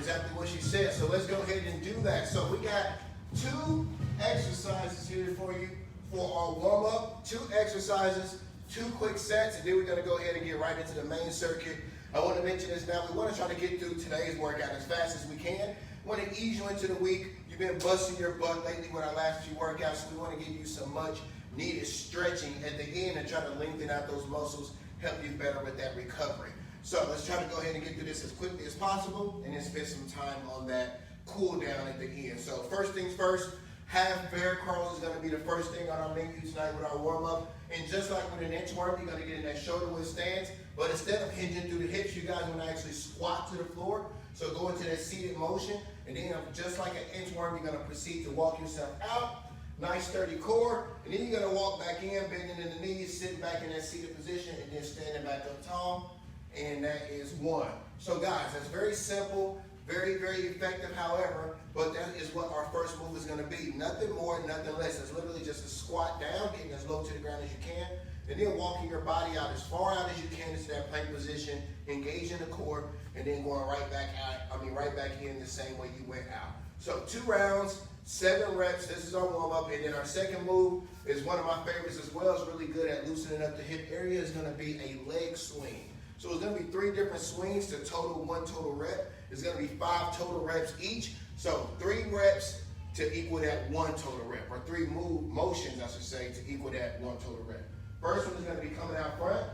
exactly what she said. So let's go ahead and do that. So we got 2 exercises here for you for our warm-up. 2 exercises, 2 quick sets, and then we're going to go ahead and get right into the main circuit. I want to mention this now. We want to try to get through today's workout as fast as we can. We want to ease you into the week. You've been busting your butt lately with our last few workouts, so we want to give you some much needed stretching at the end and try to lengthen out those muscles, help you better with that recovery. So let's try to go ahead and get through this as quickly as possible and then spend some time on that cool down at the end. So first things first, half bear crawls is going to be the first thing on our menu tonight with our warm-up. And just like with an inchworm, you're going to get in that shoulder width stance, but instead of hinging through the hips, you guys want to actually squat to the floor. So go into that seated motion, and then just like an inchworm, you're going to proceed to walk yourself out. Nice sturdy core, and then you're going to walk back in, bending in the knees, sitting back in that seated position, and then standing back up tall, and that is 1. So guys, that's very simple, very, very effective, however, but that is what our first move is going to be. Nothing more, nothing less. It's literally just a squat down, getting as low to the ground as you can, and then walking your body out as far out as you can into that plank position, engaging the core, and then going right back out, right back in the same way you went out. So 2 rounds, 7 reps, this is our warm-up, and then our second move is one of my favorites as well. It's really good at loosening up the hip area. It's going to be a leg swing. So it's going to be 3 different swings to total 1 total rep. It's going to be 5 total reps each. So 3 reps to equal that 1 total rep, or 3 motions, I should say, to equal that 1 total rep. First one is going to be coming out front,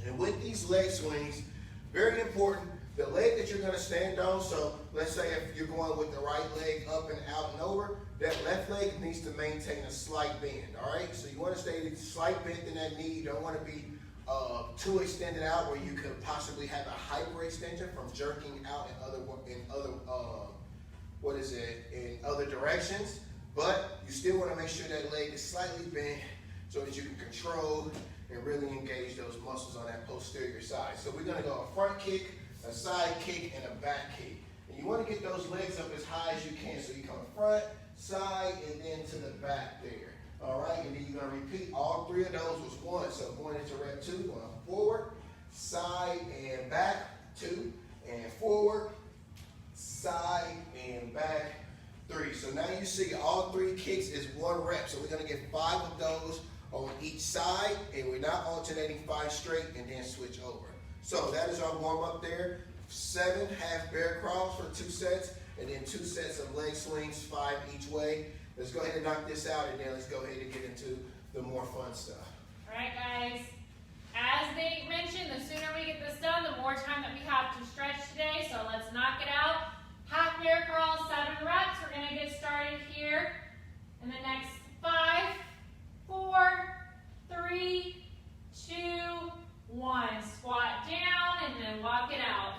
and with these leg swings, very important, the leg that you're going to stand on, so let's say if you're going with the right leg up and out and over, that left leg needs to maintain a slight bend, all right? So you want to stay slight bend in that knee. You don't want to be too extended out where you could possibly have a hyperextension from jerking out in other directions. But you still want to make sure that leg is slightly bent so that you can control and really engage those muscles on that posterior side. So we're going to go a front kick, a side kick, and a back kick. And you want to get those legs up as high as you can. So you come front, side, and then to the back there. All right, and then you're going to repeat all 3 of those was 1. So going into rep 2, going forward, side, and back, 2, and forward, side, and back, 3. So now you see all 3 kicks is 1 rep. So we're going to get 5 of those on each side, and we're not alternating 5 straight and then switch over. So that is our warm-up there. 7 half bear crawls for 2 sets, and then 2 sets of leg swings, 5 each way. Let's go ahead and knock this out, and then let's go ahead and get into the more fun stuff. All right, guys. As they mentioned, the sooner we get this done, the more time that we have to stretch today. So let's knock it out. Half bear crawl, 7 reps. We're going to get started here in the next 5, 4, 3, 2, 1. Squat down and then walk it out.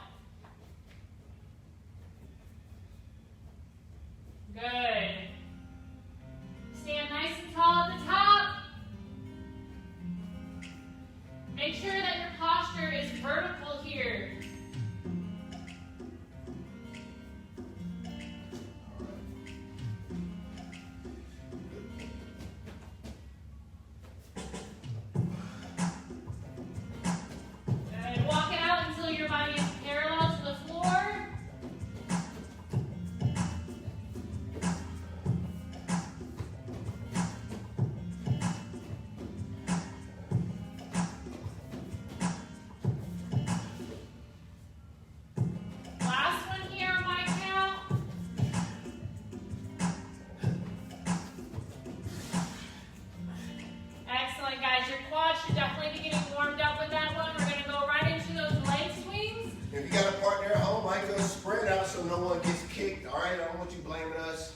Good. Stand nice and tall at the top. Make sure that your posture is vertical here. Good. Walk it out until your body is parallel to the floor. So no one gets kicked, all right? I don't want you blaming us.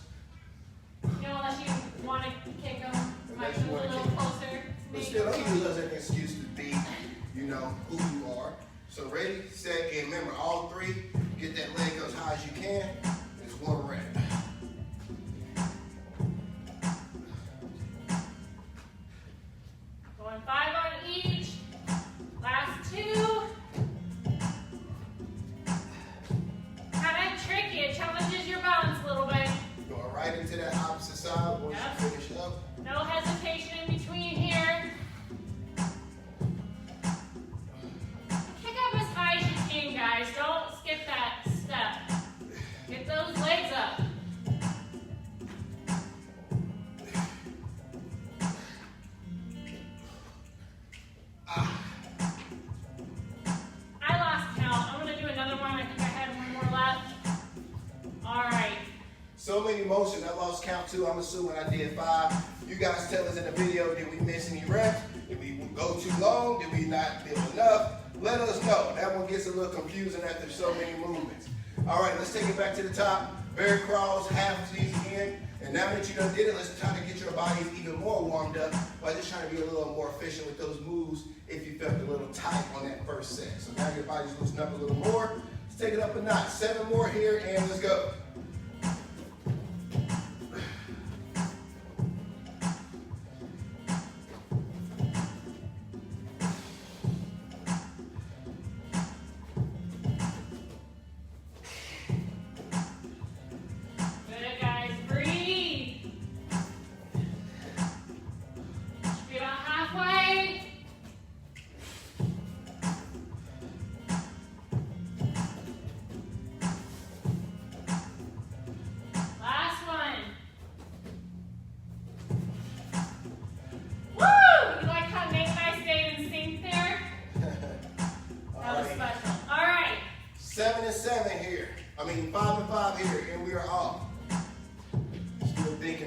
You know, unless you want to kick them, might move a little closer to me. But still, don't use us as an excuse to be, you know, who you are. So ready, set, and remember, all 3, get that leg as high as you can. It's 1 rep. Going 5 on each. Last 2. Kind of tricky. It challenges your balance a little bit. Going right into that opposite side once you finish up. No hesitation in between here. Kick up as high as you can, guys. Don't skip that step. so many motions. I lost count too. I'm assuming I did 5. You guys tell us in the video, did we miss any reps? Did we go too long? Did we not build enough? Let us know. That one gets a little confusing after so many movements. All right, let's take it back to the top. Bear crawls, half these again. And now that you done did it, let's try to get your bodies even more warmed up by just trying to be a little more efficient with those moves if you felt a little tight on that first set. So now your body's loosened up a little more. Let's take it up a notch. 7 more here, and let's go.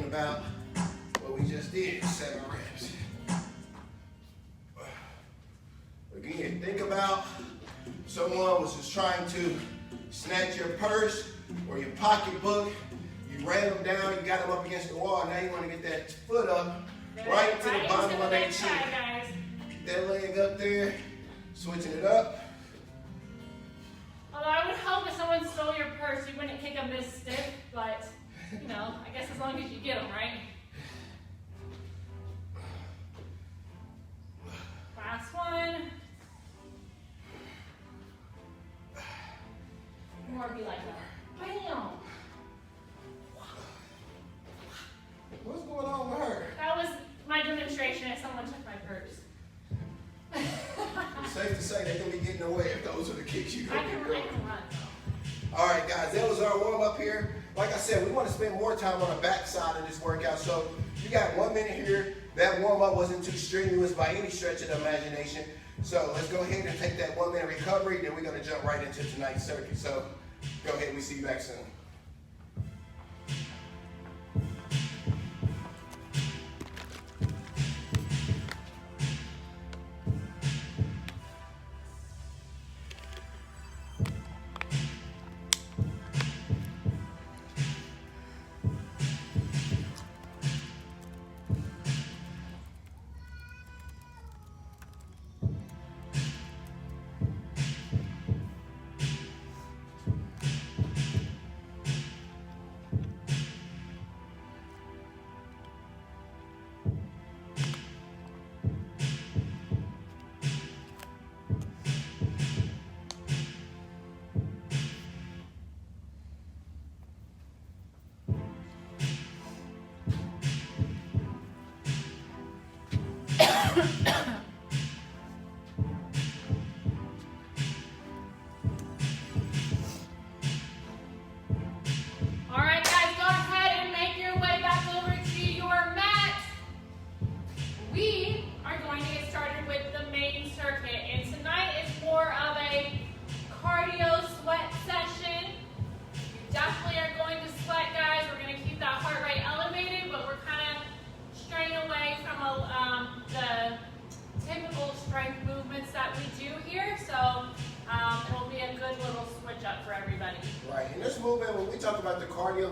About what we just did, 7 reps. Again, think about someone was just trying to snatch your purse or your pocketbook. You ran them down, you got them up against the wall. Now you want to get that foot up right to the bottom of that chin. Keep that leg up there, switching it up. Although I would hope if someone stole your purse, you wouldn't kick them this stiff, but you know, I guess as long as you get them, right? Last one. More be like that. Bam! What's going on with her? That was my demonstration if someone took my purse. It's safe to say they're going to be getting away if those are the kicks you're going to get going. I can run. All right, guys, that was our warm-up here. Like I said, we want to spend more time on the back side of this workout. So you got 1 minute here. That warm-up wasn't too strenuous by any stretch of the imagination. So let's go ahead and take that 1 minute recovery. Then we're going to jump right into tonight's circuit. So go ahead and we see you back soon.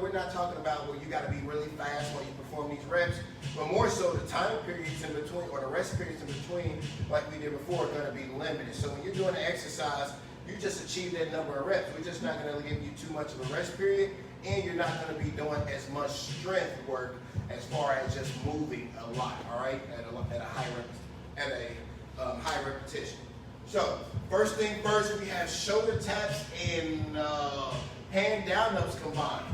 We're not talking about where you got to be really fast while you perform these reps, but more so the time periods in between or the rest periods in between, like we did before, are going to be limited. So when you're doing an exercise, you just achieve that number of reps. We're just not going to give you too much of a rest period, and you're not going to be doing as much strength work as far as just moving a lot. All right, at a high repetition. So first thing first, we have shoulder taps and hand down ups combined.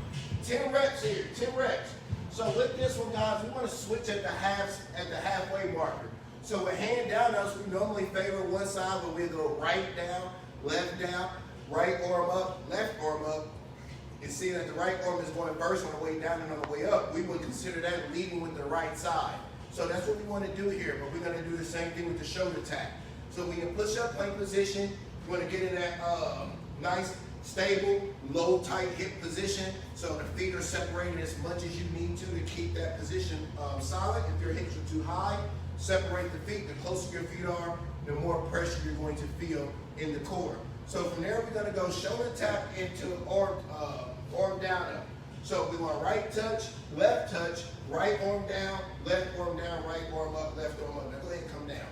10 reps here, 10 reps. So with this one, guys, we want to switch at the halfway marker. So with hand down ups, we normally favor one side where we go right down, right arm up, left arm up. And seeing that the right arm is going first on the way down and on the way up, we would consider that leading with the right side. So that's what we want to do here, but we're going to do the same thing with the shoulder tap. So we can push up plank position. You want to get in that Nice, stable, low, tight hip position. So the feet are separated as much as you need to keep that position solid. If your hips are too high, separate the feet. The closer your feet are, the more pressure you're going to feel in the core. So from there, we're going to go shoulder tap into arm down up. So we want right touch, right arm down, right arm up, left arm up. Now go ahead and come down.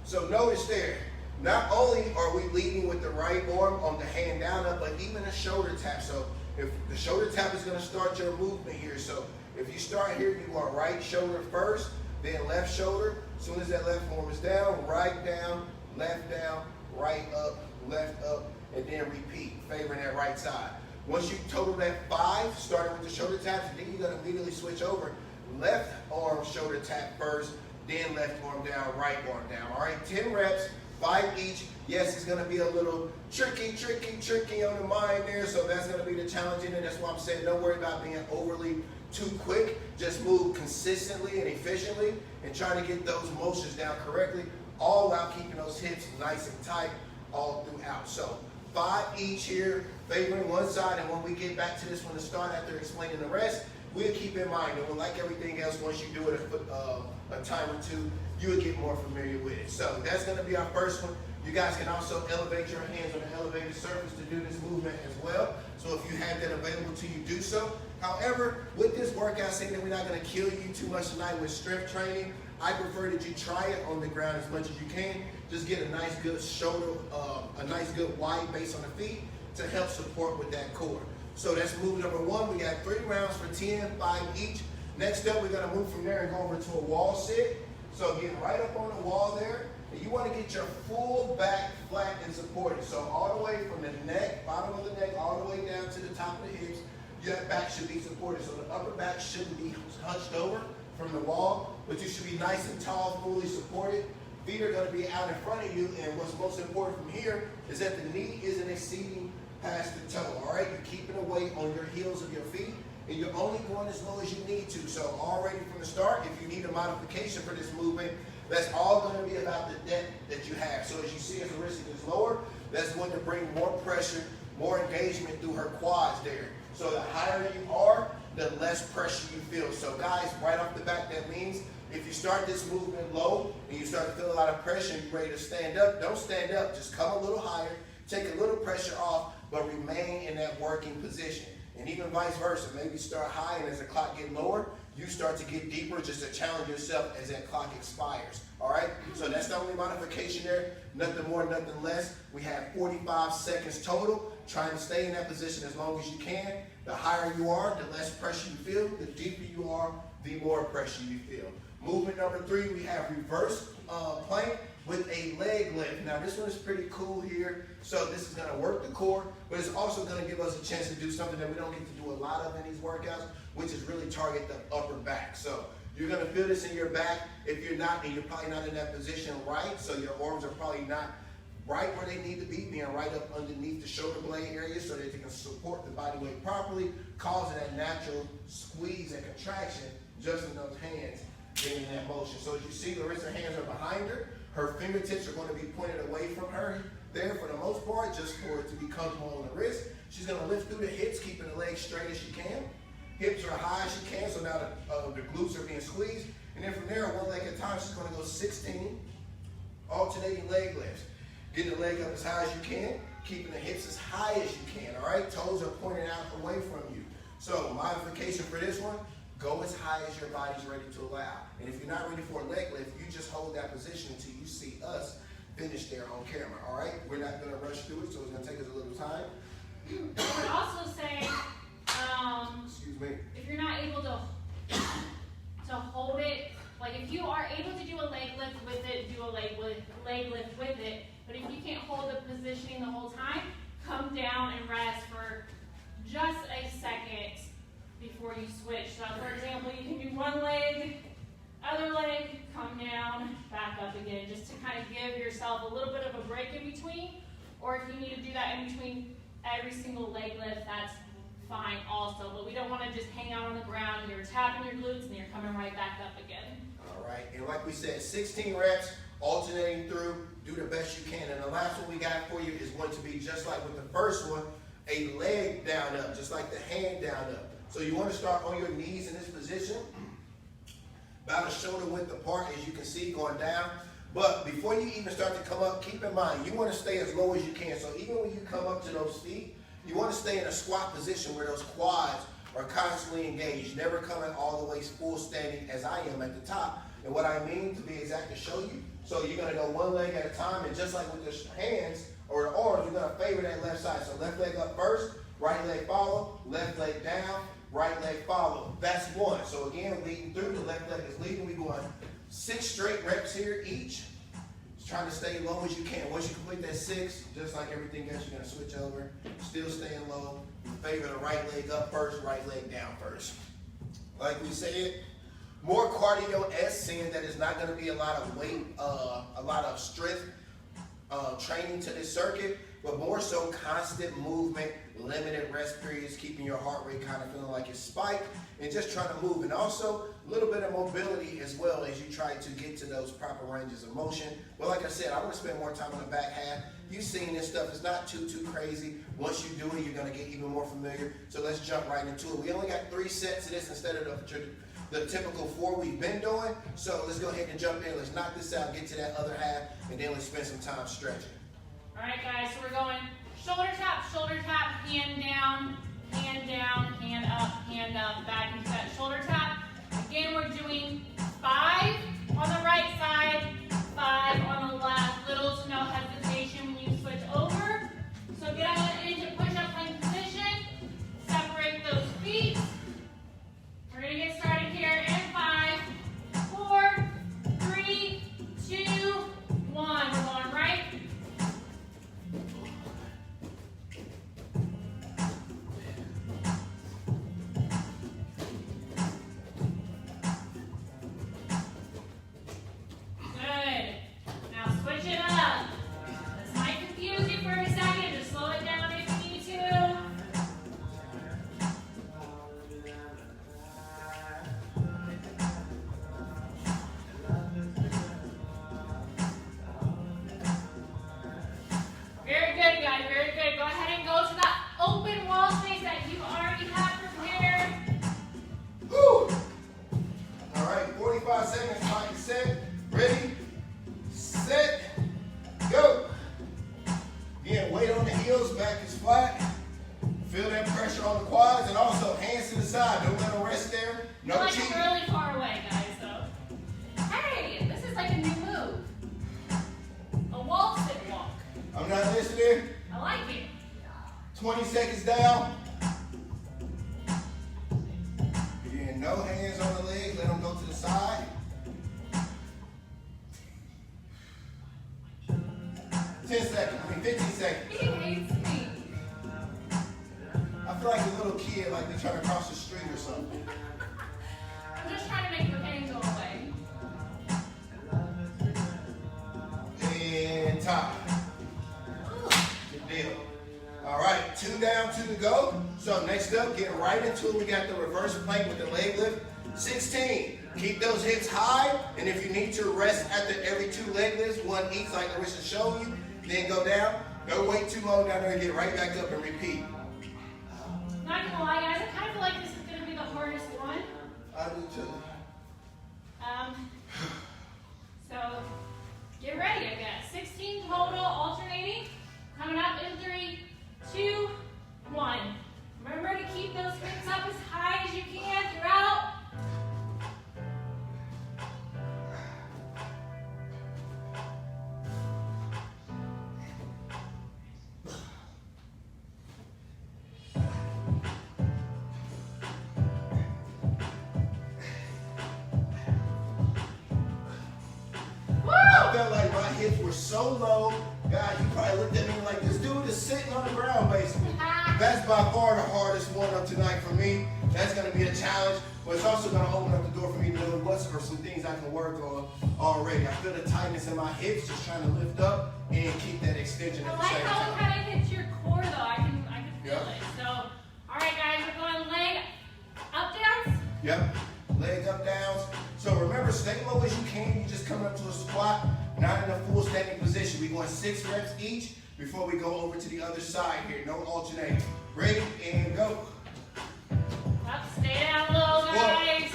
So notice there, not only are we leading with the right arm on the hand down up, but even a shoulder tap. So if the shoulder tap is going to start your movement here. So if you start here, you want right shoulder first, then left shoulder. As soon as that left arm is down, right up, left up, and then repeat, favoring that right side. Once you total that 5, starting with the shoulder taps, then you're going to immediately switch over. Left arm shoulder tap first, then left arm down, right arm down. All right, 10 reps, 5 each. Yes, it's going to be a little tricky on the mind there, so that's going to be the challenge in it. That's why I'm saying don't worry about being overly too quick. Just move consistently and efficiently and try to get those motions down correctly, all while keeping those hips nice and tight all throughout. So 5 each here, favoring one side, and when we get back to this one to start after explaining the rest, we'll keep in mind that like everything else, once you do it a time or two, you will get more familiar with it. So that's going to be our first one. You guys can also elevate your hands on the elevated surface to do this movement as well. So if you have that available to you, do so. However, with this workout, saying that we're not going to kill you too much tonight with strength training, I prefer that you try it on the ground as much as you can. Just get a nice good shoulder, a nice good wide base on the feet to help support with that core. So that's move number 1. We got 3 rounds for 10, 5 each. Next up, we're going to move from there and go over to a wall sit. So get right up on the wall there. And you want to get your full back flat and supported. So all the way from the neck, bottom of the neck, all the way down to the top of the hips, your back should be supported. So the upper back shouldn't be hunched over from the wall, but you should be nice and tall, fully supported. Feet are going to be out in front of you, and what's most important from here is that the knee isn't exceeding past the toe, all right? You're keeping a weight on your heels of your feet, and you're only going as low as you need to. So already from the start, if you need a modification for this movement, that's all going to be about the depth that you have. So as you see, as the wrist is lower, that's going to bring more pressure, more engagement through her quads there. So the higher you are, the less pressure you feel. So guys, right off the bat, that means if you start this movement low and you start to feel a lot of pressure and you're ready to stand up, don't stand up. Just come a little higher, take a little pressure off, but remain in that working position. And even vice versa, maybe start high, and as the clock gets lower, you start to get deeper just to challenge yourself as that clock expires. All right? So that's the only modification there. Nothing more, nothing less. We have 45 seconds total. Trying to stay in that position as long as you can. The higher you are, the less pressure you feel. The deeper you are, the more pressure you feel. Movement number 3, we have reverse plank with a leg lift. Now this one is pretty cool here. So this is going to work the core, but it's also going to give us a chance to do something that we don't get to do a lot of in these workouts, which is really target the upper back. So you're going to feel this in your back. If you're not, and you're probably not in that position right, so your arms are probably not right where they need to be, being right up underneath the shoulder blade area so that they can support the body weight properly, causing that natural squeeze and contraction just in those hands getting that motion. So as you see, Larissa's hands are behind her. Her fingertips are going to be pointed away from her there for the most part, just for it to be comfortable on the wrist. She's going to lift through the hips, keeping the legs straight as she can. Hips are high as she can, so now the glutes are being squeezed. And then from there, one leg at a time, she's going to go 16 alternating leg lifts. Getting the leg up as high as you can, keeping the hips as high as you can, all right? Toes are pointed out away from you. So modification for this one, go as high as your body's ready to allow. And if you're not ready for a leg lift, you just hold that position until you see us finish there on camera, all right? We're not going to rush through it, so it's going to take us a little time. I would also say, Excuse me. if you're not able to hold it, like if you are able to do a leg lift with it, do a leg lift with it. But if you can't hold the positioning the whole time, come down and rest for just a second before you switch. So for example, you can do one leg, other leg, come down, back up again, just to kind of give yourself a little bit of a break in between. Or if you need to do that in between every single leg lift, that's fine also. But we don't want to just hang out on the ground. You're tapping your glutes and you're coming right back up again. All right, and like we said, 16 reps, alternating through, do the best you can. And the last one we got for you is going to be just like with the first one, a leg down up, just like the hand down up. So you want to start on your knees in this position, about a shoulder width apart, as you can see, going down. But before you even start to come up, keep in mind, you want to stay as low as you can. So even when you come up to those feet, you want to stay in a squat position where those quads are constantly engaged, never coming all the way full standing as I am at the top. And what I mean, to be exact, to show you, so you're going to go one leg at a time, and just like with the hands or the arms, you're going to favor that left side. So left leg up first, right leg follow, left leg down, right leg follow. That's one. So again, leading through, the left leg is leading. We're going 6 straight reps here each. Just trying to stay low as you can. Once you complete that 6, just like everything else, you're going to switch over. Still staying low. Favor the right leg up first, right leg down first. Like we said, more cardio-esque, seeing that it's not going to be a lot of weight, a lot of strength training to this circuit, but more so constant movement, limited rest periods, keeping your heart rate kind of feeling like it's spiked, and just trying to move. And also a little bit of mobility as well as you try to get to those proper ranges of motion. But like I said, I want to spend more time on the back half. You've seen this stuff. It's not too crazy. Once you do it, you're going to get even more familiar. So let's jump right into it. We only got 3 sets of this instead of the typical 4 we've been doing. So let's go ahead and jump in. Let's knock this out, get to that other half, and then let's spend some time stretching. All right, guys, so we're going shoulder tap, hand down, hand up, back into that shoulder tap. Again, we're doing 5 on the right side, 5 on the left. Little to no hesitation when you switch over. So get out into push-up plank position. Separate those feet. We're going to get started here in 5, 4, 3, 2, 1. We're going right. There. I like it. 20 seconds down. Again, no hands on the legs. Let them go to the side. 10 seconds. 15 seconds. He hates me. I feel like a little kid, like they're trying to cross the street or something. I'm just trying to make your pain go away. And time. Good deal. All right, 2 down, 2 to go. So next up, get right into it. We got the reverse plank with the leg lift. 16. Keep those hips high, and if you need to rest after every 2 leg lifts, 1 each like Larissa's showing you, then go down. Don't wait too long down there and get right back up and repeat. Not gonna lie, guys, I kind of feel like this is gonna be the hardest one. I do too. So get ready. I've got 16 total alternating. Coming up in 3, 2, 1. Remember to keep those hips up as high as you can throughout. I felt like my hips were so low. God, you probably looked at me like, this dude is sitting on the ground, basically. That's by far the hardest one of tonight for me. That's going to be a challenge, but it's also going to open up the door for me to know what's or some things I can work on already. I feel the tightness in my hips, just trying to lift up and keep that extension I at the like same how time. it kind of hits your core, though. I can feel Yep. it. So, all right, guys, we're going leg up, downs. Yep, leg up, downs. So remember, stay low as you can. You just come up to a squat, not 6 reps each before we go over to the other side here. No alternating. Ready and go. Up, stay down low, guys.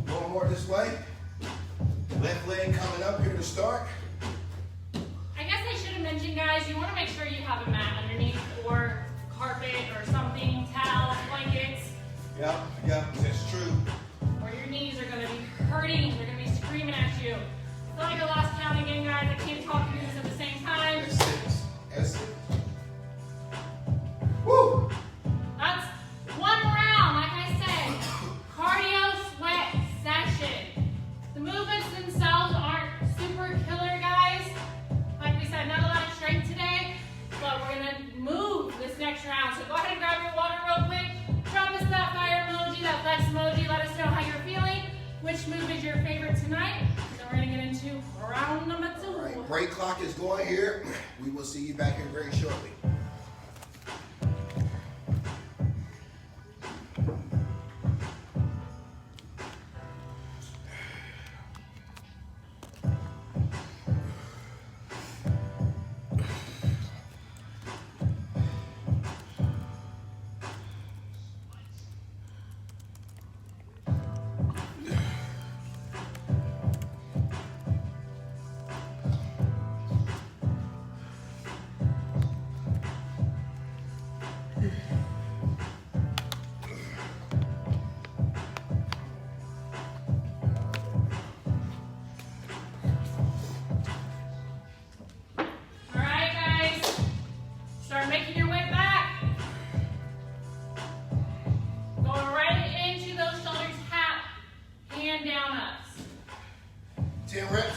One more this way. Left leg coming up here to start. I guess I should have mentioned, guys, you want to make sure you have a mat underneath or carpet or something, towels, blankets. Yep, that's true. Or your knees are going to be hurting. They're going to be screaming at you. So I go last count again, guys. I can't talk and do this at the same time. That's it. Woo! That's one round, like I said. Cardio sweat session. The movements themselves aren't super killer, guys. Like we said, not a lot of strength today, but we're going to move this next round. So go ahead and grab your water real quick. Drop us that fire emoji, that flex emoji. Let us know how you're feeling. Which move is your favorite tonight? So we're going to get into round number 2. All right, break clock is going here. We will see you back here very shortly.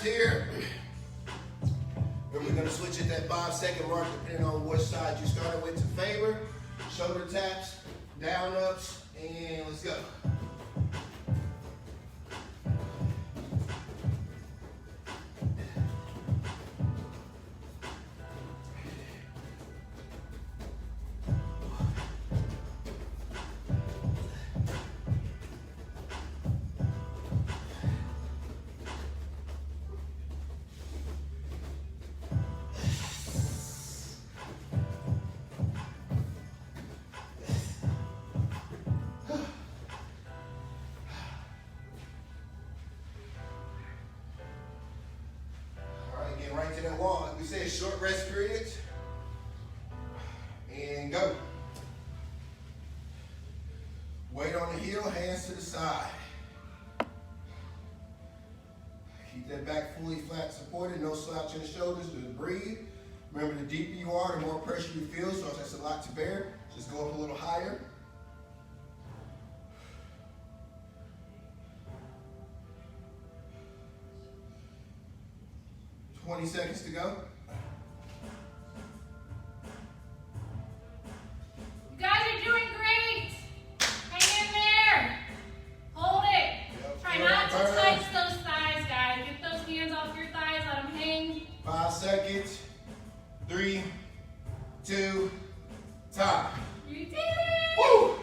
Here. And we're going to switch at that 5-second mark depending on which side you started with to favor. Shoulder taps, down ups, and let's go. Right to that wall. Like we said, short rest period. And go. Weight on the heel, hands to the side. Keep that back fully flat supported, no slouch in the shoulders, just breathe. Remember, the deeper you are, the more pressure you feel, so if that's a lot to bear, just go up a little higher. $20 seconds to go. You guys are doing great. Hang in there. Hold it. Yep. Try not to touch those thighs, guys. Get those hands off your thighs. Let them hang. 5 seconds. 3, 2, time. You did it. Woo!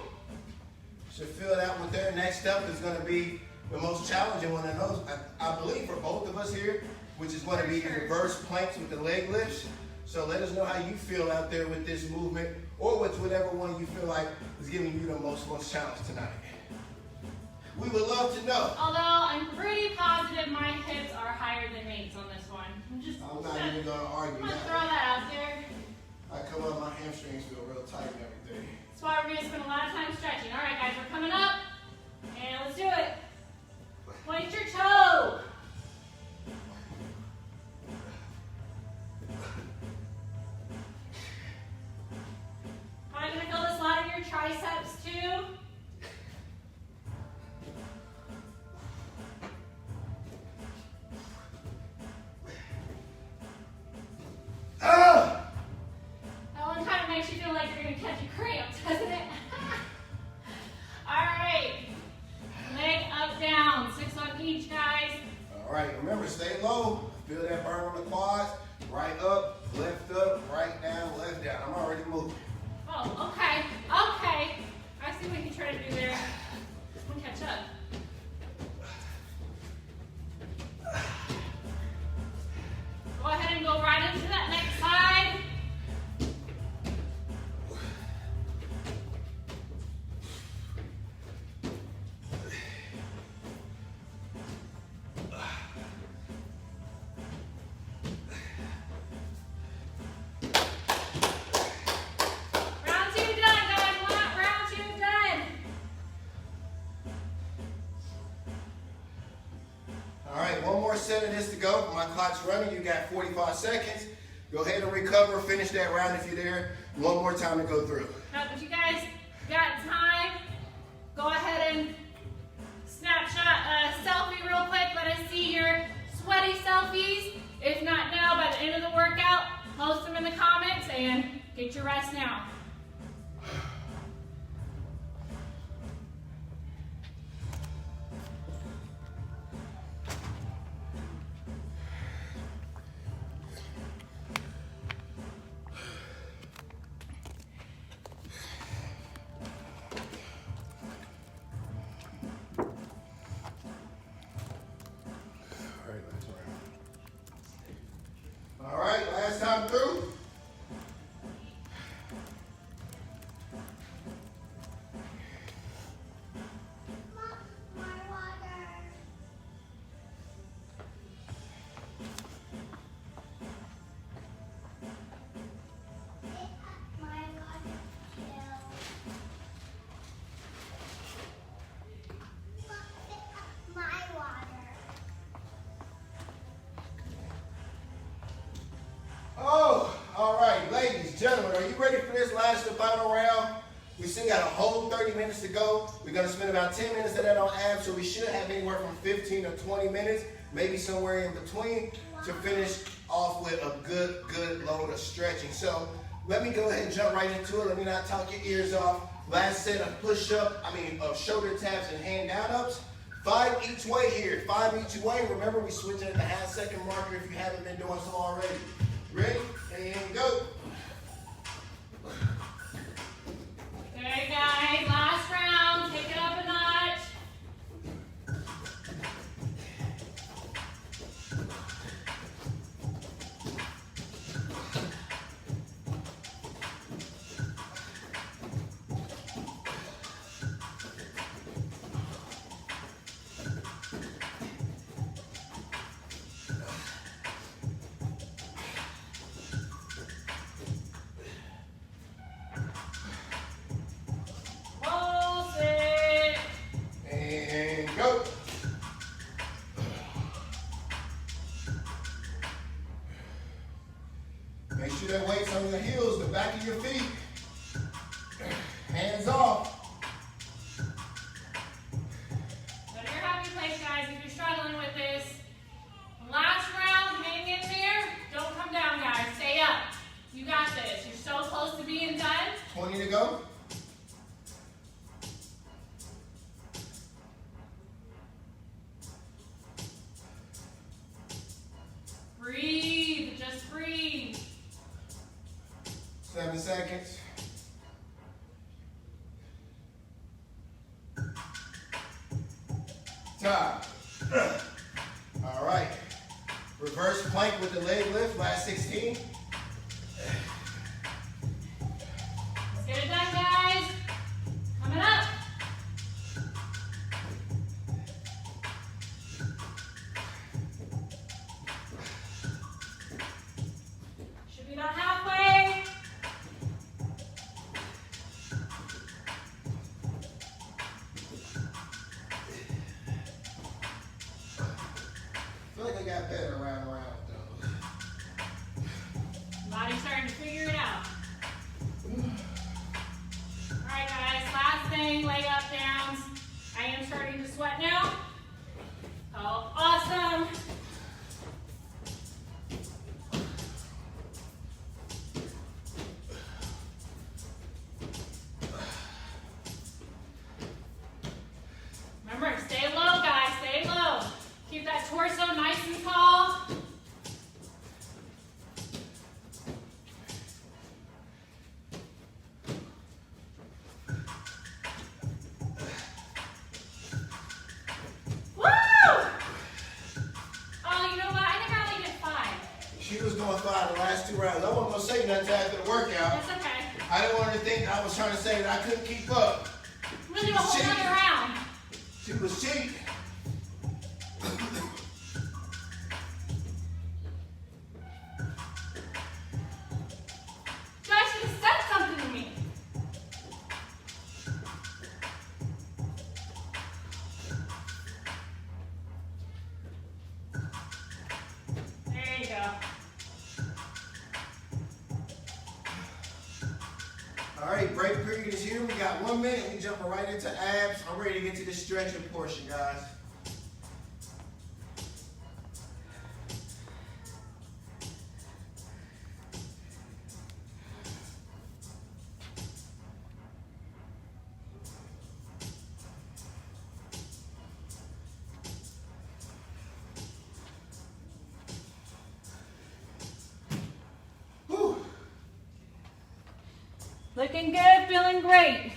Should feel that one there. Next up is going to be the most challenging one of those, I believe, for both of us here, which is going to be the reverse planks with the leg lifts. So let us know how you feel out there with this movement, or with whatever one you feel like is giving you the most challenge tonight. We would love to know. Although I'm pretty positive my hips are higher than Nate's on this one. I'm not even going to argue I'm gonna that. throw that out there. I come up, my hamstrings feel real tight and everything. That's why we're gonna spend a lot of time stretching. All right, guys, we're coming up, and let's do it. Point your toe. I'm gonna feel this a lot in your triceps too. That one kind of makes you feel like you're gonna catch a cramp, doesn't it? All right, leg up, down, 6 on each, guys. All right, remember, stay low. Feel that burn on the quads. Right up, right down, left down. I'm already moving. Oh, okay, okay. I see what he tried to do there. We'll catch up. Go ahead and go right into that next side. Round 2 done, guys. Round 2 done. All right, one more set of this to go. My clock's running. You got 45 seconds. Go ahead and recover. Finish that round if you're there. One more time to go through. Now, if you guys got time, go ahead and snapshot a selfie real quick. Let us see your sweaty selfies. If not now, by the end of the workout, post them in the comments and get your rest now. All right, last time through. Oh, all right, ladies, gentlemen, are you ready for this last and final round? We still got a whole 30 minutes to go. We're gonna spend about 10 minutes of that on abs, so we should have anywhere from 15 to 20 minutes, maybe somewhere in between, to finish off with a good load of stretching. So let me go ahead and jump right into it. Let me not talk your ears off. Last set of of shoulder taps and hand down ups. 5 each way here, 5 each way. Remember, we switching at the half-second marker if you haven't been doing so already. Ready? And go. Okay, guys, last round. Take it up a notch. Go. Make sure that weight's on your heels, the back of your feet. Hands off. Go to your happy place, guys, if you're struggling with this. Last round, hang in there. Don't come down, guys. Stay up. You got this. You're so close to being done. 20 to go. Breathe. Just breathe. 7 seconds. Time. All right. Reverse plank with the leg lift, last 16. Let's get it done, guys. Coming up. Should be about halfway. I feel like I got better around though. Body's starting to figure it out. All right, guys, last thing, leg up downs. I am starting to sweat now. Oh, awesome. Remember, stay low, guys, stay low. Keep that torso nice and tall. nothing to after the workout. That's okay. I didn't want her to think I was trying to say that I couldn't keep up. I'm gonna do a whole other round. She was cheating. You guys should have said something to me. There you go. All right, break period is here. We got 1 minute. We jumping right into abs. I'm ready to get to the stretching portion, guys. Whew. Looking good, feeling great.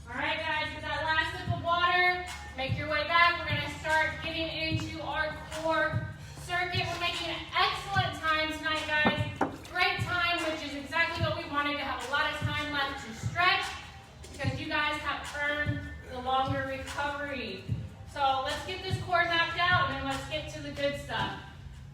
Alright guys, with that last sip of water, make your way back. We're going to start getting into our core circuit. We're making an excellent time tonight, guys. Great time, which is exactly what we wanted, to have a lot of time left to stretch because you guys have earned the longer recovery. So let's get this core knocked out and then let's get to the good stuff.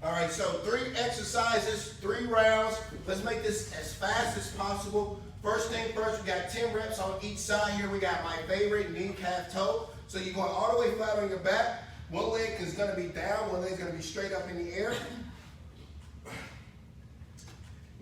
All right, so 3 exercises, 3 rounds. Let's make this as fast as possible. First thing first, we got 10 reps on each side here. We got my favorite knee, calf, toe. So you're going all the way flat on your back. One leg is going to be down, one leg is going to be straight up in the air.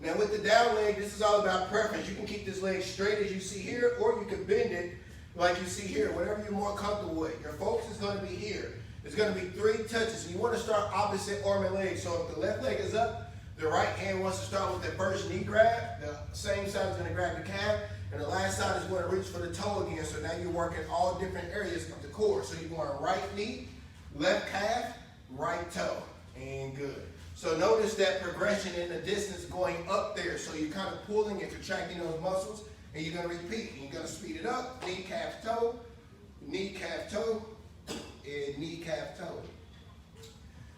Now with the down leg, this is all about preference. You can keep this leg straight as you see here, or you can bend it like you see here, whatever you're more comfortable with. Your focus is going to be here. It's going to be 3 touches. And you want to start opposite arm and leg. So if the left leg is up, the right hand wants to start with the first knee grab. The same side is going to grab the calf. And the last side is going to reach for the toe again. So now you're working all different areas of the core. So you're going right knee, left calf, right toe. And good. So notice that progression in the distance going up there. So you're kind of pulling and contracting those muscles. And you're going to repeat. And you're going to speed it up. Knee, calf, toe. Knee, calf, toe. And knee, calf, toe.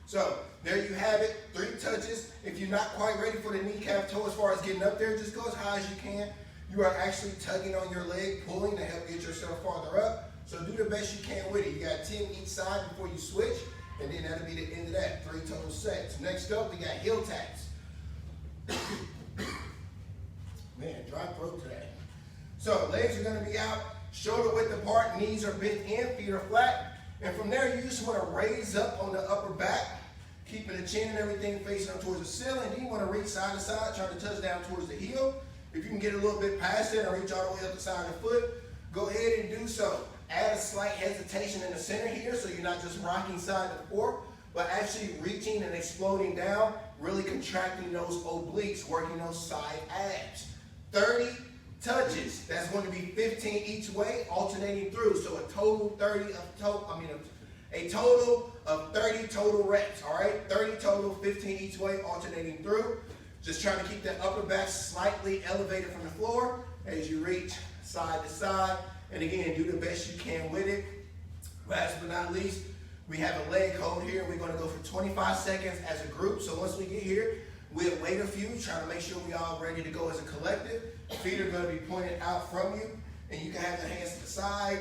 So there you have it, 3 touches. If you're not quite ready for the knee, calf, toe as far as getting up there, just go as high as you can. You are actually tugging on your leg, pulling to help get yourself farther up. So do the best you can with it. You got 10 each side before you switch, and then that'll be the end of that, 3 total sets. Next up, we got heel taps. Man, dry throat today. So legs are gonna be out, shoulder width apart, knees are bent in, feet are flat. And from there, you just want to raise up on the upper back, keeping the chin and everything facing up towards the ceiling. Then you want to reach side to side, trying to touch down towards the heel. If you can get a little bit past it and reach all the way up the side of the foot, go ahead and do so. Add a slight hesitation in the center here, so you're not just rocking side to forth, but actually reaching and exploding down, really contracting those obliques, working those side abs. 30 touches. That's going to be 15 each way, alternating through. So a total of 30 total reps. All right, 30 total, 15 each way, alternating through. Just trying to keep that upper back slightly elevated from the floor as you reach side to side. And again, do the best you can with it. Last but not least, we have a leg hold here. We're going to go for 25 seconds as a group. So once we get here, we'll wait a few, trying to make sure we all ready to go as a collective. Feet are going to be pointed out from you, and you can have the hands to the side,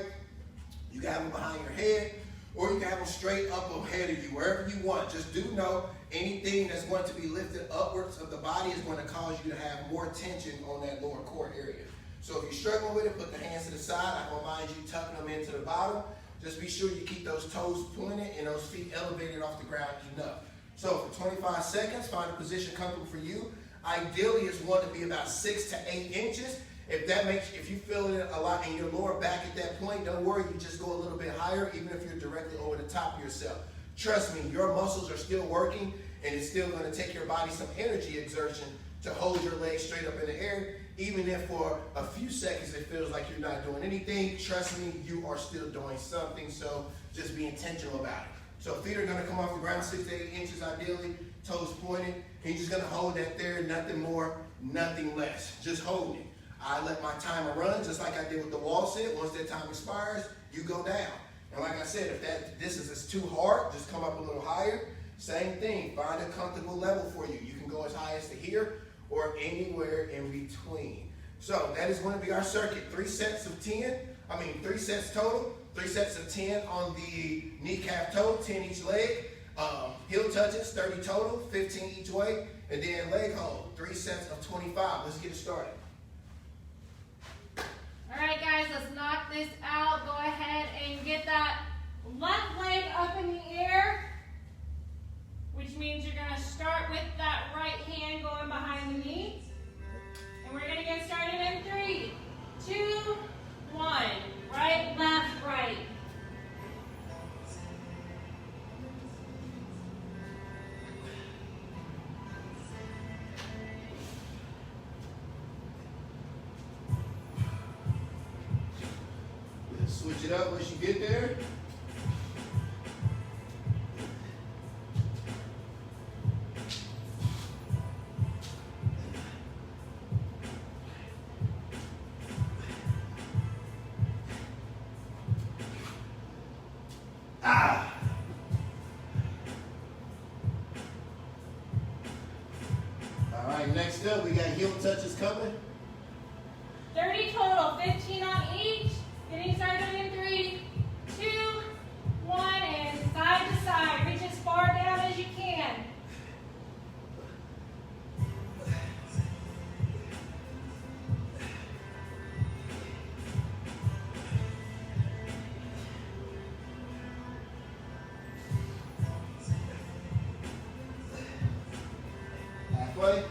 you can have them behind your head, or you can have them straight up ahead of you, wherever you want. Just do know anything that's going to be lifted upwards of the body is going to cause you to have more tension on that lower core area. So if you're struggling with it, put the hands to the side. I don't mind you tucking them into the bottom. Just be sure you keep those toes pointed and those feet elevated off the ground enough. So for 25 seconds, find a position comfortable for you. Ideally, it's one to be about 6 to 8 inches. If you feel it a lot in your lower back at that point, don't worry, you just go a little bit higher, even if you're directly over the top of yourself. Trust me, your muscles are still working, and it's still going to take your body some energy exertion to hold your legs straight up in the air. Even if for a few seconds it feels like you're not doing anything, trust me, you are still doing something, so just be intentional about it. So feet are gonna come off the ground 6 to 8 inches ideally, toes pointed, and you're just gonna hold that there, nothing more, nothing less. Just hold it. I let my timer run, just like I did with the wall sit. Once that time expires, you go down. And like I said, if that distance is too hard, just come up a little higher. Same thing, find a comfortable level for you. You can go as high as to here, or anywhere in between. So that is going to be our circuit. 3 sets of 10, 3 sets total, 3 sets of 10 on the kneecap toe, 10 each leg. Heel touches, 30 total, 15 each way, and then leg hold, 3 sets of 25. Let's get it started. All right, guys, let's knock this out. Go ahead and get that left leg up in the air, which means you're going to start with that right hand going behind the knee. And we're going to get started in 3, 2, 1. Right, left, right. Switch it up once you get there. All right, next up, we got heel touches coming. 30 total, 15 on each. Getting started in 3, 2, 1, and side to side. Reach as far down as you can. Halfway.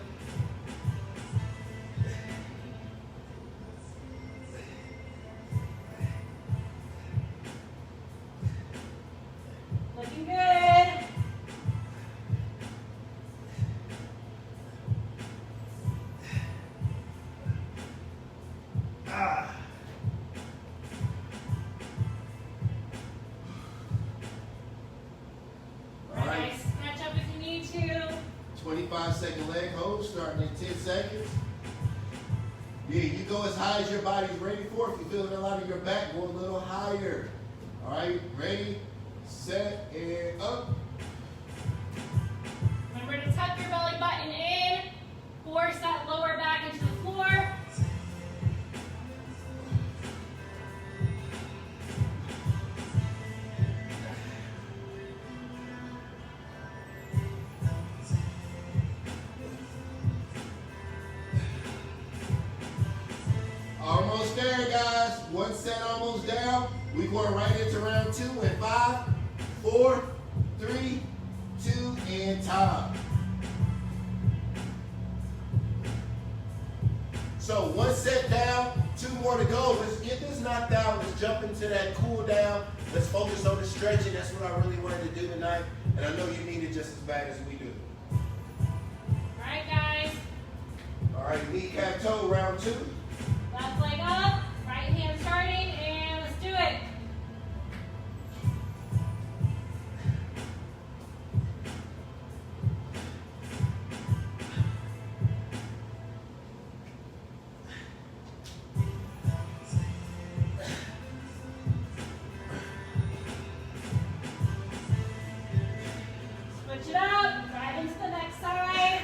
Looking good. All right. Nice. Catch up if you need to. 25-second leg hold, starting in 10 seconds. Yeah, you go as high as your body's ready for. If you're feeling a lot of your back, go a little higher. All right, ready, set, and up. Remember to tuck your belly button in. Force that lower back into the floor. Almost there, guys. One set almost down. We're going right into round 2 in 5, 4, 3, 2, and time. So 1 set down, 2 more to go. Let's get this knocked out. Let's jump into that cool down. Let's focus on the stretching. That's what I really wanted to do tonight. And I know you need it just as bad as we do. All right, guys. All right, kneecap toe, round 2. Left leg up, right hand starting, and let's do it. Switch it up, right into the next side.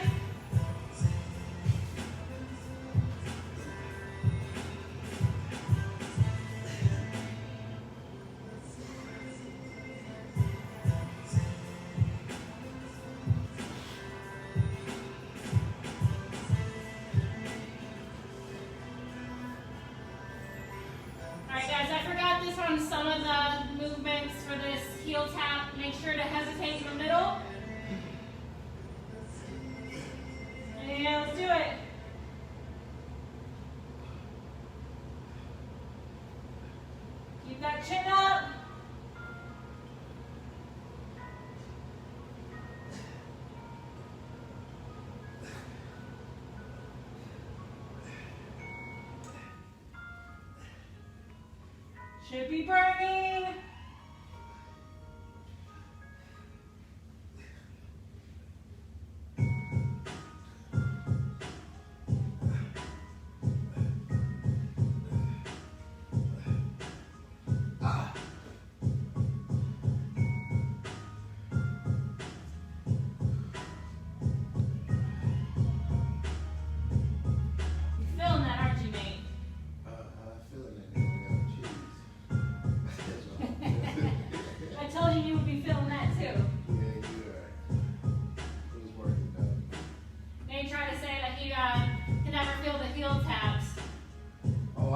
Alright guys, I forgot this on some of the movements for this heel tap. Make sure to hesitate in the middle. Should be burning.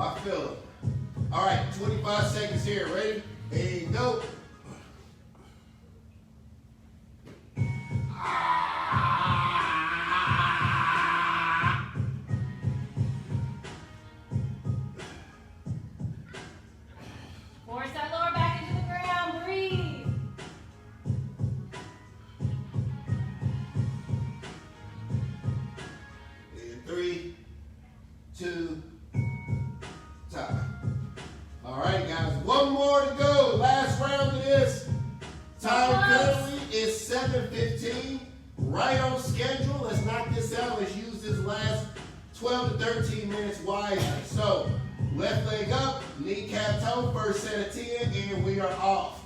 I feel it. All right, 25 seconds here. Ready? And go. Force that lower back into the ground. Breathe. In 3, 2, time. All right, guys, one more to go. Last round of this. Time currently is 7:15. Right on schedule. Let's knock this out. Let's use this last 12 to 13 minutes wisely. So, left leg up, kneecap toe, first set of 10, and we are off.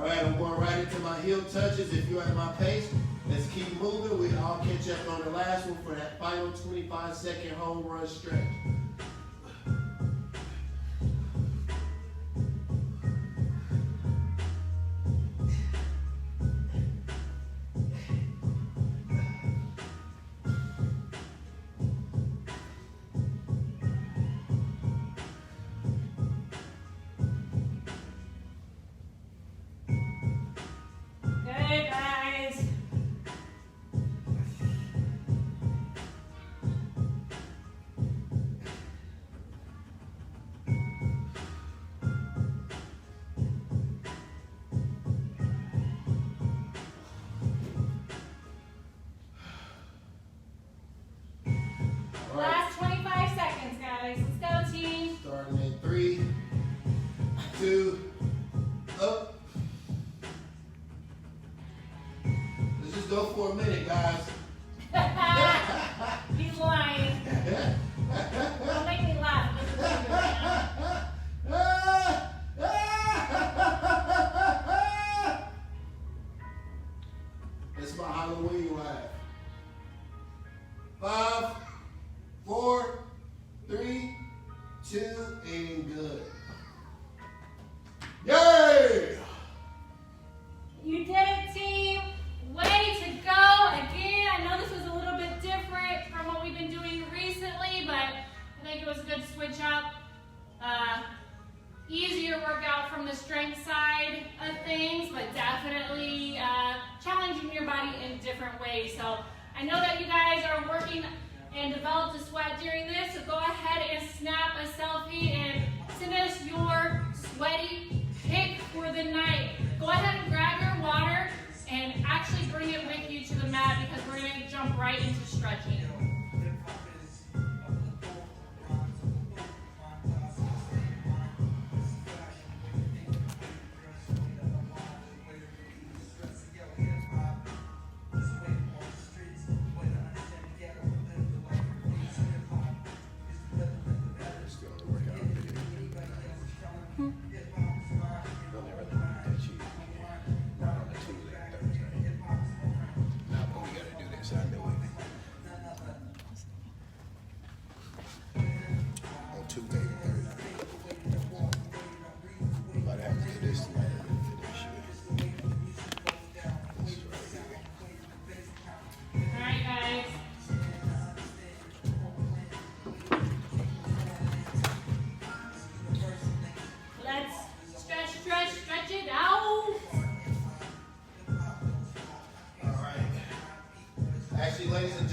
I'm going right into my heel touches. If you're at my pace, let's keep moving. We all catch up on the last one for that final 25-second home run stretch. Last 25 seconds, guys. Let's go, team. Starting in 3, 2, up. Let's just go for a minute, guys. He's lying. Don't make me laugh. This is really good right now. It's my Halloween laugh. 5, 4, 3, 2, and good. Yay! You did it, team. Way to go. Again, I know this was a little bit different from what we've been doing recently, but I think it was a good switch up. Easier workout from the strength side of things, but definitely challenging your body in different ways. So I know that you guys are working and developed a sweat during this, so go ahead and snap a selfie and send us your sweaty pick for the night. Go ahead and grab your water and actually bring it with you to the mat because we're going to jump right into stretching.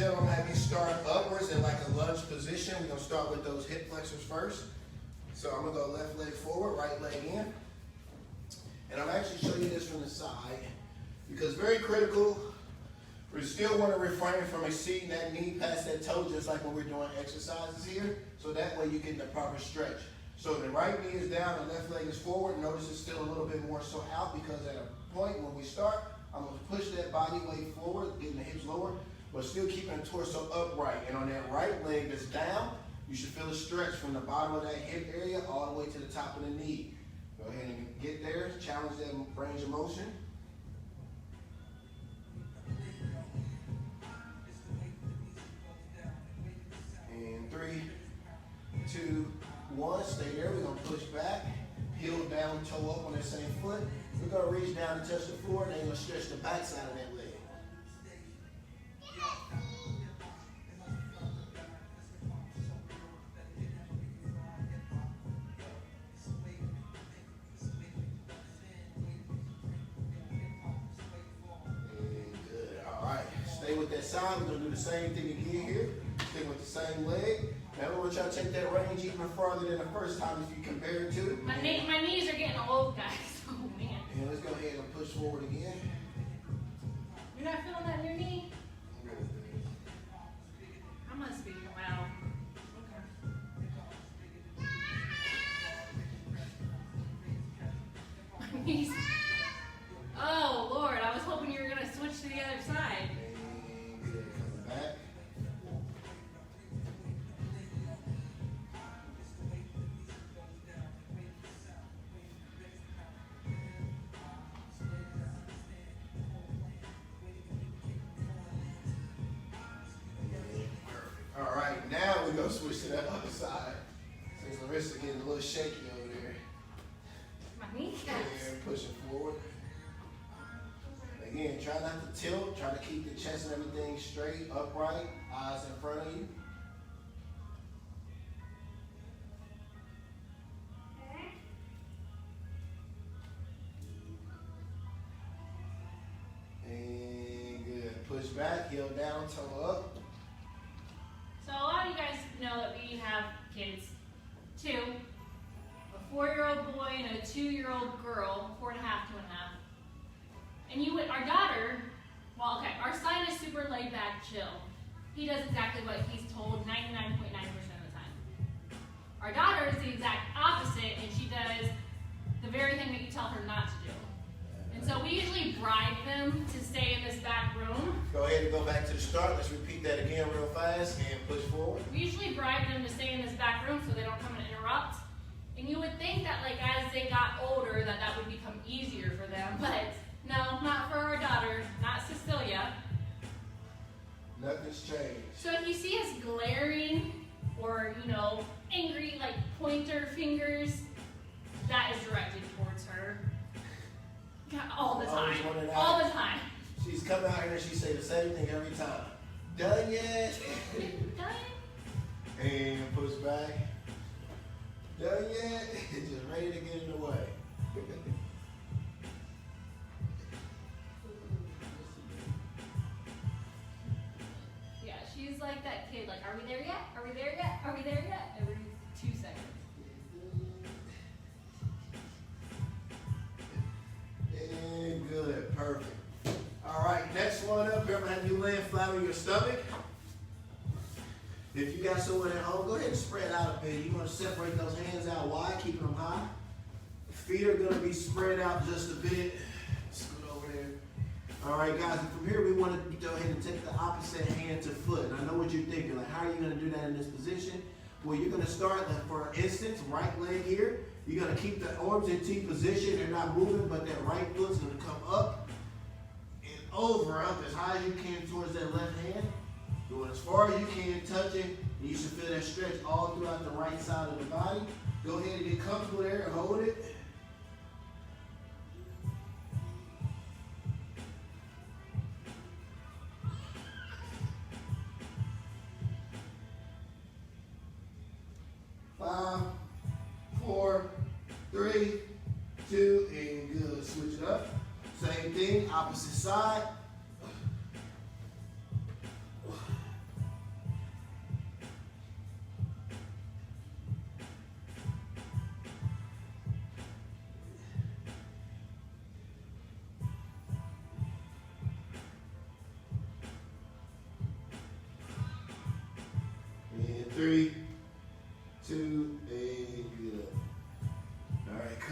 gentlemen, have you start upwards in like a lunge position. We're gonna start with those hip flexors first. So I'm gonna go left leg forward, right leg in. And I'll actually show you this from the side because very critical. We still want to refrain from exceeding that knee past that toe, just like when we're doing exercises here. So that way you get the proper stretch. So the right knee is down, the left leg is forward. Notice it's still a little bit more so out because at a point when we start, I'm going to push that body weight forward, getting the hips lower, but still keeping the torso upright. And on that right leg that's down, you should feel a stretch from the bottom of that hip area all the way to the top of the knee. Go ahead and get there, challenge that range of motion. And 3, 2, 1, stay there. We're going to push back, heel down, toe up on that same foot. We're going to reach down and touch the floor, and then you're going to stretch the back side of that leg. And good. All right. Stay with that side. We're going to do the same thing again here. Stick with the same leg. Now we're going to try to take that range even farther than the first time if you compare it to it. My knees are getting old, guys. Oh, man. And let's go ahead and push forward again. You're not feeling that in your knee? I must be. Wow. Okay. My knees. Oh, Lord. I was hoping you were going to switch to the other side. And good. Coming back. All right, now we're going to switch to that other side. Since Larissa's getting a little shaky over there. My kneecaps. And push it forward. Again, try not to tilt. Try to keep the chest and everything straight, upright, eyes in front of you. And good. Push back, heel down, toe up. So a lot of you guys know that we have kids. 2, a 4-year-old boy and a 2-year-old girl, 4.5, 2.5. And our daughter, well, okay, our son is super laid back, chill. He does exactly what he's told 99.9% of the time. Our daughter is the exact opposite, and she does the very thing that you tell her not to do. And so we usually bribe them to stay in this back room. Go ahead and go back to the start. Let's repeat that again real fast and push forward. We usually bribe them to stay in this back room so they don't come and interrupt. And you would think that like as they got older that would become easier for them, but no, not for our daughter, not Cecilia. Nothing's changed. So if you see us glaring or, angry like pointer fingers, that is directed towards her. All the time. All the time. She's come out here and she say the same thing every time. Done yet? Done? And push back. Done yet? Just ready to get in the way. Yeah, she's like that kid. Like, are we there yet? Are we there yet? Are we there yet? Every 2 seconds. And good, perfect. All right, next one up. Remember, have you laying flat on your stomach? If you got someone at home, go ahead and spread out a bit. You want to separate those hands out wide, keeping them high. Feet are going to be spread out just a bit. Scoot over there. All right, guys, and from here we want to go ahead and take the opposite hand to foot. And I know what you're thinking, like, how are you going to do that in this position? Well, you're going to start, like, for instance, right leg here. You're going to keep the arms in T position. They're not moving, but that right foot's going to come up and over, up as high as you can towards that left hand. Going as far as you can, touch it, and you should feel that stretch all throughout the right side of the body. Go ahead and get comfortable there and hold it. Five, 4, 3, 2, and good. Switch it up. Same thing, opposite side.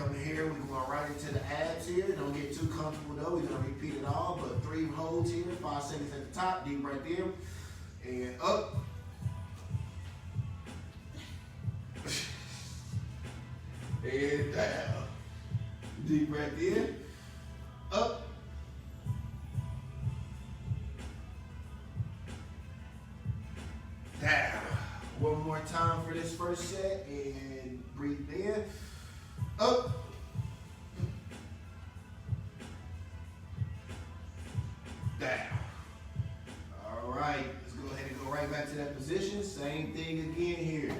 come here, we're going right into the abs here. Don't get too comfortable though. We're gonna repeat it all, but 3 holds here, 5 seconds at the top, deep breath in, and up. And down. Deep breath in, up. Down. One more time for this first set, and breathe in, up. Down. All right, let's go ahead and go right back to that position. Same thing again here.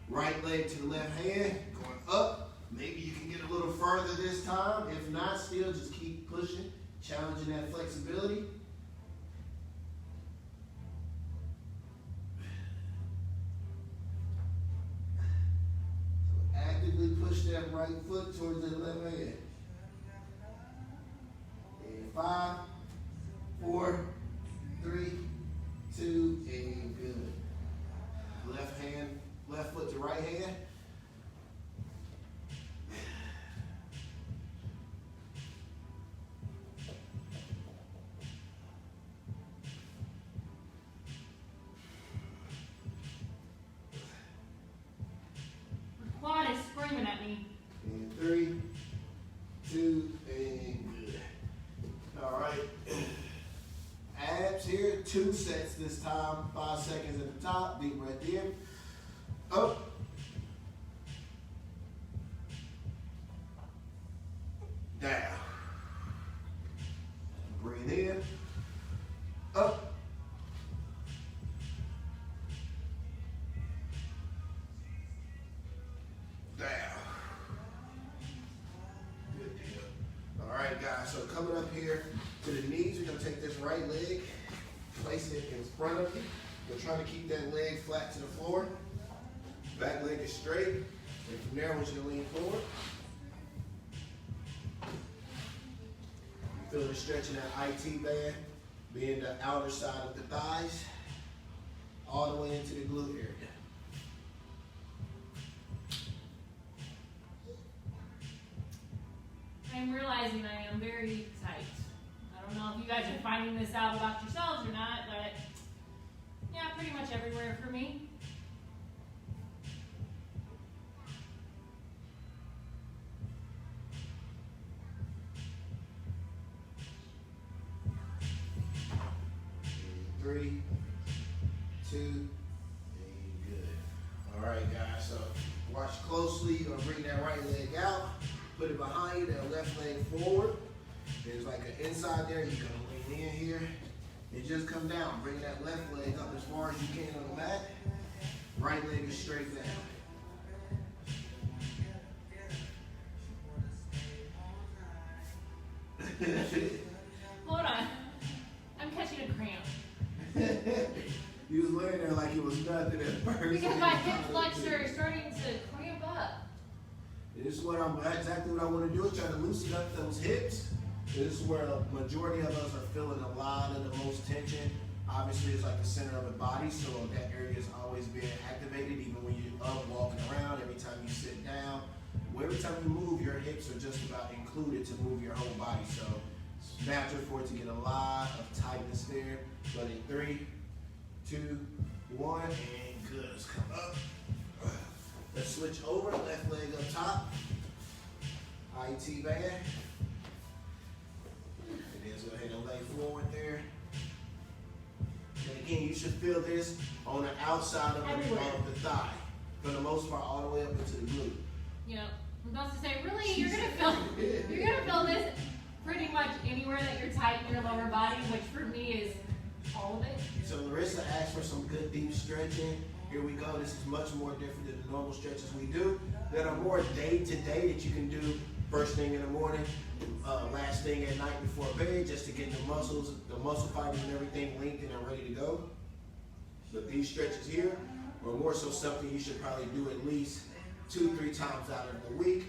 Right leg to the left hand, going up. Maybe you can get a little further this time. If not, still just keep pushing, challenging that flexibility. So actively push that right foot towards the left hand. And 5, 4, 3, 2, and good. Left hand, left foot to right hand. The quad is screaming at me. And 3, 2, and good. All right. Abs here, 2 sets this time, 5 seconds at the top, deep breath in, up. Down. Breathe in, up. Down. Good deal. All right, guys, so coming up here to the knees, we're gonna take this right leg, place it in front of you. We're trying to keep that leg flat to the floor. Back leg is straight. And from there, I want you to lean forward. You feel the stretch in that IT band, being the outer side of the thighs, all the way into the glute area. I'm realizing I am very tight. I don't know if you guys are finding this out about yourselves or not, but yeah, pretty much everywhere for me. And 3, 2, and good. All right, guys, so watch closely. You're gonna bring that right leg out, put it behind you, that left leg forward. There's like an inside there, you're gonna lean in here and just come down. Bring that left leg up as far as you can on the mat. Right leg is straight down. Hold on. I'm catching a cramp. You was laying there like it was nothing at first. Because my hip flexor is starting to cramp up. This is exactly what I want to do, is try to loosen up those hips. This is where the majority of us are feeling a lot of the most tension. Obviously, it's like the center of the body, so that area is always being activated, even when you're up, walking around, every time you sit down. Every time you move, your hips are just about included to move your whole body. So it's natural for it to get a lot of tightness there. But in 3, 2, 1, and good. Let's come up. Let's switch over, left leg up top. IT band. And then let's go ahead and lay forward there. And again, you should feel this on the outside of the thigh. For the most part, all the way up into the glute. Yep. I was about to say, really, you're gonna feel this pretty much anywhere that you're tight in your lower body, which for me is all of it. So Larissa asked for some good deep stretching. Here we go. This is much more different than the normal stretches we do that are more day to day that you can do first thing in the morning, last thing at night before bed, just to get the muscles, the muscle fibers and everything lengthened and ready to go. But these stretches here are more so something you should probably do at least 2-3 times out of the week.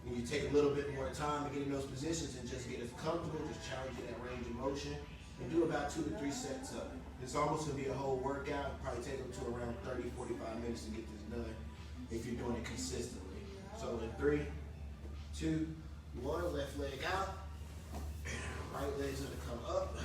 And you take a little bit more time to get in those positions and just get as comfortable, just challenging that range of motion, and do about 2 to 3 sets of it. It's almost gonna be a whole workout. Probably take them to around 30-45 minutes to get this done if you're doing it consistently. So in 3, 2, 1. Left leg out. Right leg's gonna come up.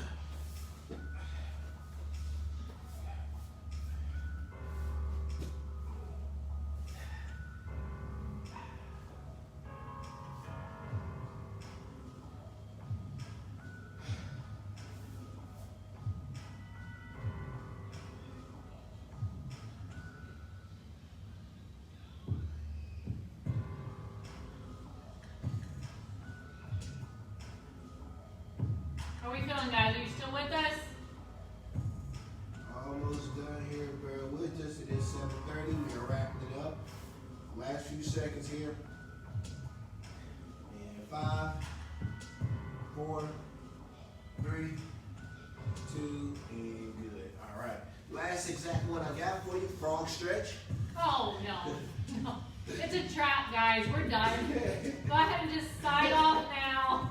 How are we feeling, guys? Are you still with us? Almost done here. Bear with us. It is 7:30. We are wrapping it up. Last few seconds here. And 5, 4, 3, 2, and good. All right. Last exact one I got for you. Frog stretch. Oh, no. No. It's a trap, guys. We're done. Go ahead and just sign off now.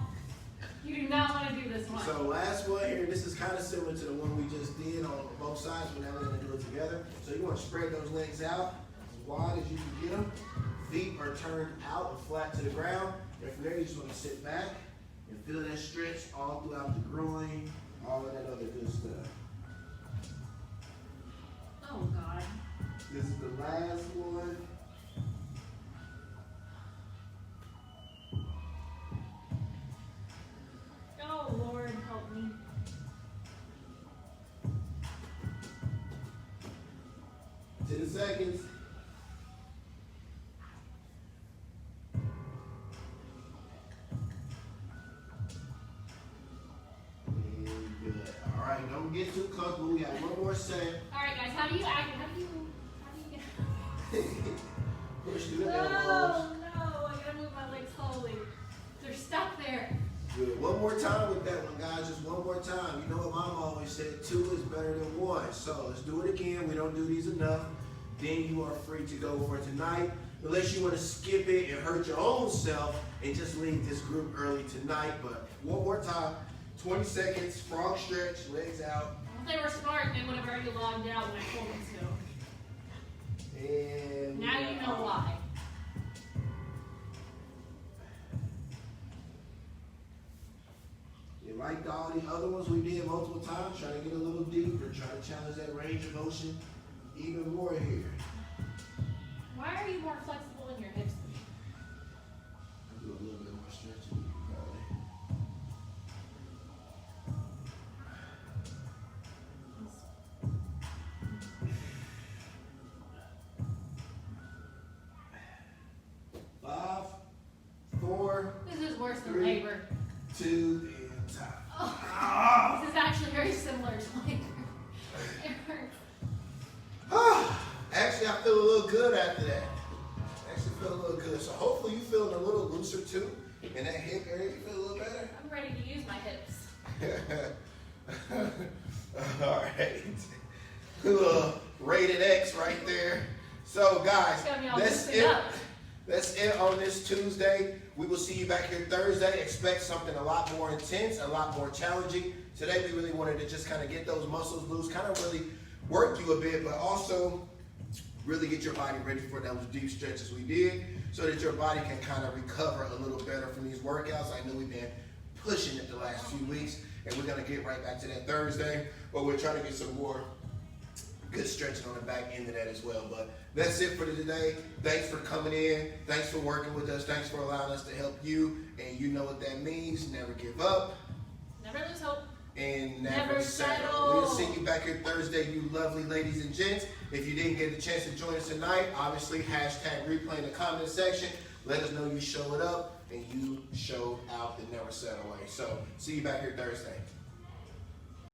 You do not want to do this one. So last one here, this is kind of similar to the one we just did on both sides, but now we're going to do it together. So you want to spread those legs out as wide as you can get them. Feet are turned out and flat to the ground. And from there, you just want to sit back and feel that stretch all throughout the groin, all of that other good stuff. Oh, God. This is the last one. Oh, Lord, help me. Ten seconds. And good. All right, don't get too comfortable. We got one more set. All right, guys, how do you act? How do you get? Push through the No, elbows. no, I gotta move my legs slowly. They're stuck there. Good. One more time with that one, guys. Just one more time. You know what Mom always said, 2 is better than 1. So let's do it again. We don't do these enough. Then you are free to go for tonight. Unless you want to skip it and hurt your own self and just leave this group early tonight. But one more time. 20 seconds. Frog stretch. Legs out. If they were smart, they would have already logged out when I told them to. And Now you know why. You like all the other ones we did multiple times, try to get a little deeper, try to challenge that range of motion even more here. Why are you more flexible in your hips than me? I do a little bit more stretching. Probably. 5, 4, This is worse than 3, labor. 2, and time. Oh, this is actually very similar to labor. It hurts. Actually, I feel a little good after that. Actually feel a little good. So hopefully you feeling a little looser too. In that hip area, you feel a little better? I'm ready to use my hips. All right. Little rated X right there. So guys, It's gonna be all that's loosened it. up. That's it on this Tuesday. We will see you back here Thursday. Expect something a lot more intense, a lot more challenging. Today we really wanted to just kind of get those muscles loose, kind of really work you a bit, but also really get your body ready for those deep stretches we did so that your body can kind of recover a little better from these workouts. I know we've been pushing it the last few weeks, and we're going to get right back to that Thursday, but we're trying to get some more good stretching on the back end of that as well. But that's it for today. Thanks for coming in. Thanks for working with us. Thanks for allowing us to help you. And you know what that means. Never give up. Never lose hope. And Never never settle. settle. We'll see you back here Thursday, you lovely ladies and gents. If you didn't get the chance to join us tonight, obviously hashtag replay in the comment section. Let us know you showed up and you showed out the never settle way. So see you back here Thursday.